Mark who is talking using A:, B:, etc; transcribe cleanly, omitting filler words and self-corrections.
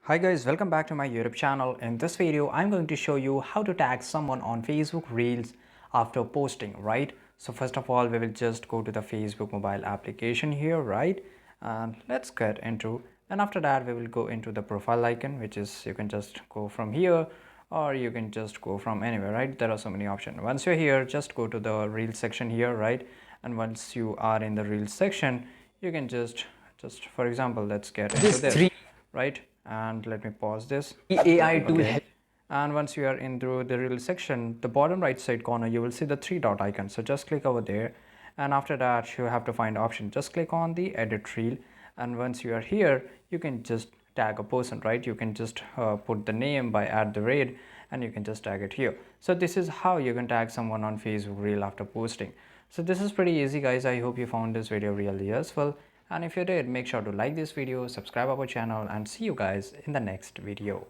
A: Hi guys, welcome back to my YouTube channel. In this video, I'm going to show you how to tag someone on Facebook Reels after posting, right? So first of all, we will just go to the Facebook mobile application here, right? And let's get into, and after that, we will go into the profile icon, which is, you can just go from here or you can just go from anywhere, right? There are so many options. Once you're here, just go to the Reels section here, right? And once you are in the Reels section, you can just for example, let's get into
B: This
A: this,
B: three
A: right? And let me pause this.
B: AI tool
A: Okay, and once you are in through the reel section, the bottom right side corner, you will see the three dot icon. So just click over there, and after that you have to find option. Just click on the edit reel, and once you are here, you can just tag a person, right? You can just put the name by @, and you can just tag it here. So this is how you can tag someone on Facebook reel after posting. So this is pretty easy, guys. I hope you found this video really useful, and if you did, make sure to like this video, subscribe our channel, and see you guys in the next video.